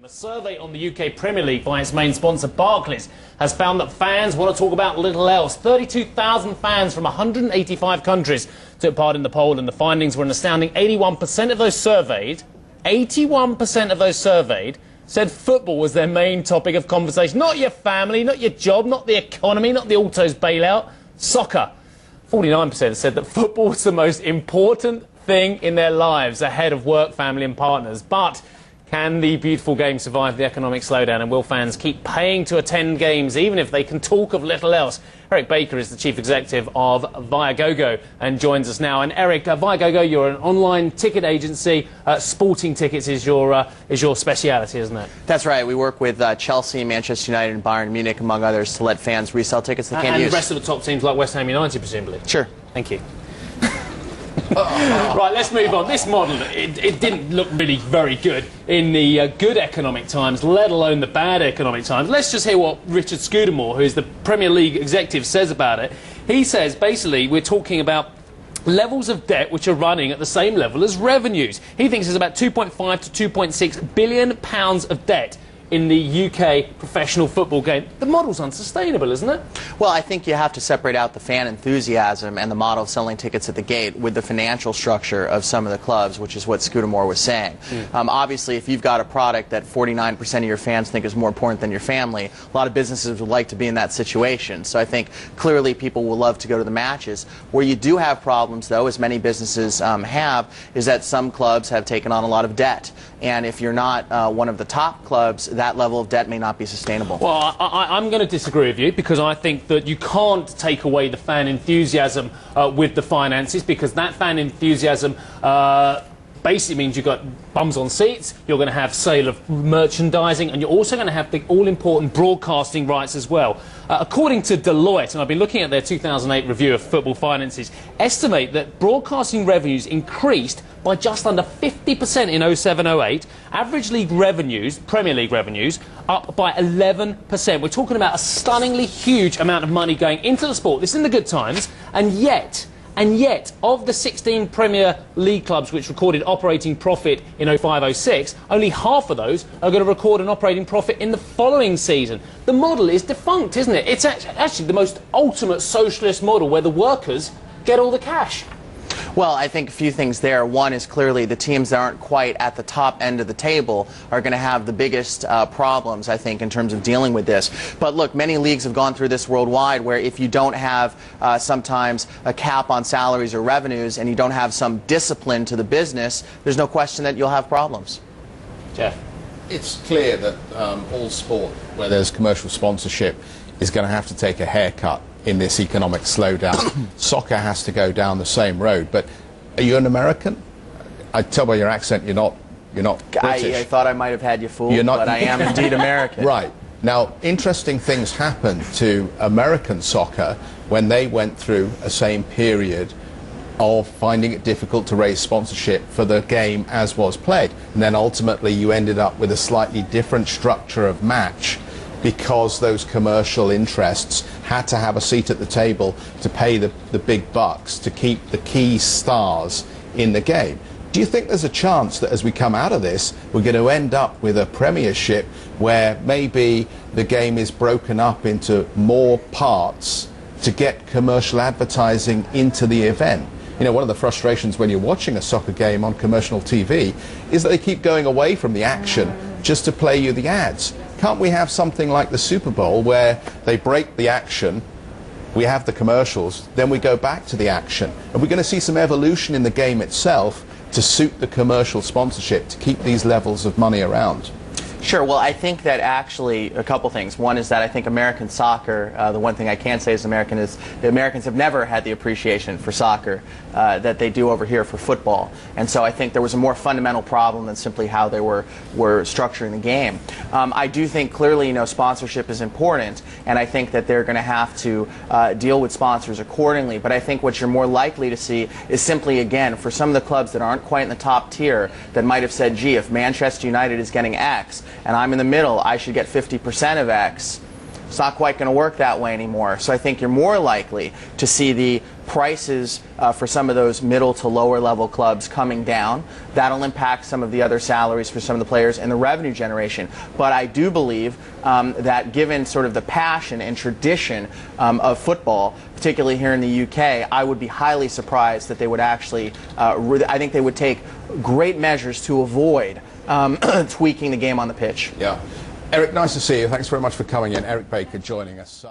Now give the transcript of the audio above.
A survey on the UK Premier League by its main sponsor Barclays has found that fans want to talk about little else. 32,000 fans from 185 countries took part in the poll, and the findings were an astounding 81% of those surveyed, 81% of those surveyed said football was their main topic of conversation. Not your family, not your job, not the economy, not the autos bailout, soccer. 49% said that football was the most important thing in their lives, ahead of work, family and partners. But can the beautiful game survive the economic slowdown, and will fans keep paying to attend games even if they can talk of little else? Eric Baker is the chief executive of Viagogo and joins us now. And Eric, Viagogo, you're an online ticket agency. Sporting tickets is your speciality, isn't it? That's right. We work with Chelsea, Manchester United and Bayern Munich, among others, to let fans resell tickets they can't use. And the rest of the top teams like West Ham United, presumably? Sure. Thank you. Right, let's move on. This model, it didn't look really very good in the good economic times, let alone the bad economic times. Let's just hear what Richard Scudamore, who is the Premier League executive, says about it. He says, basically, we're talking about levels of debt which are running at the same level as revenues. He thinks there's about 2.5 to 2.6 billion pounds of debt in the UK professional football game. The model's unsustainable, isn't it? Well, I think you have to separate out the fan enthusiasm and the model of selling tickets at the gate with the financial structure of some of the clubs, which is what Scudamore was saying. Obviously, if you've got a product that 49% of your fans think is more important than your family, a lot of businesses would like to be in that situation. So I think clearly people will love to go to the matches. Where you do have problems, though, as many businesses have, is that some clubs have taken on a lot of debt. And if you're not one of the top clubs, that level of debt may not be sustainable. Well, I'm going to disagree with you, because I think that you can't take away the fan enthusiasm with the finances, because that fan enthusiasm basically means you've got bums on seats, you're going to have sale of merchandising, and you're also going to have the all-important broadcasting rights as well. According to Deloitte, and I've been looking at their 2008 review of football finances, estimate that broadcasting revenues increased by just under 50% in 07-08, average league revenues, Premier League revenues, up by 11%. We're talking about a stunningly huge amount of money going into the sport. This is in the good times, and yet, of the 16 Premier League clubs which recorded operating profit in 05-06, only half of those are going to record an operating profit in the following season. The model is defunct, isn't it? It's actually the most ultimate socialist model, where the workers get all the cash. Well, I think a few things there. One is clearly the teams that aren't quite at the top end of the table are going to have the biggest problems, I think, in terms of dealing with this. But look, many leagues have gone through this worldwide, where if you don't have sometimes a cap on salaries or revenues, and you don't have some discipline to the business, there's no question that you'll have problems. Jeff? It's clear that all sport where there's commercial sponsorship is going to have to take a haircut in this economic slowdown. Soccer has to go down the same road. But are you an American? I tell by your accent you're not British. I thought I might have had you fooled, but I am indeed American. Right. Now, interesting things happened to American soccer when they went through a same period of finding it difficult to raise sponsorship for the game as was played. And then ultimately you ended up with a slightly different structure of match, because those commercial interests had to have a seat at the table to pay the big bucks to keep the key stars in the game. Do you think there's a chance that as we come out of this, we're going to end up with a premiership where maybe the game is broken up into more parts to get commercial advertising into the event? You know, one of the frustrations when you're watching a soccer game on commercial TV is that they keep going away from the action just to play you the ads. Can't we have something like the Super Bowl, where they break the action, we have the commercials, then we go back to the action? And we're going to see some evolution in the game itself to suit the commercial sponsorship, to keep these levels of money around? Sure. Well, I think that actually a couple things. One is that I think American soccer, the one thing I can say as an American is the Americans have never had the appreciation for soccer that they do over here for football. And so I think there was a more fundamental problem than simply how they were structuring the game. I do think clearly, sponsorship is important, and I think that they're going to have to deal with sponsors accordingly. But I think what you're more likely to see is simply, again, for some of the clubs that aren't quite in the top tier, that might have said, gee, if Manchester United is getting X, and I'm in the middle, I should get 50% of X. It's not quite going to work that way anymore. So I think you're more likely to see the prices for some of those middle to lower level clubs coming down. That'll impact some of the other salaries for some of the players and the revenue generation. But I do believe that given sort of the passion and tradition of football, particularly here in the UK, I would be highly surprised that they would actually, I think they would take great measures to avoid tweaking the game on the pitch. Yeah. Eric, nice to see you. Thanks very much for coming in. Eric Baker joining us.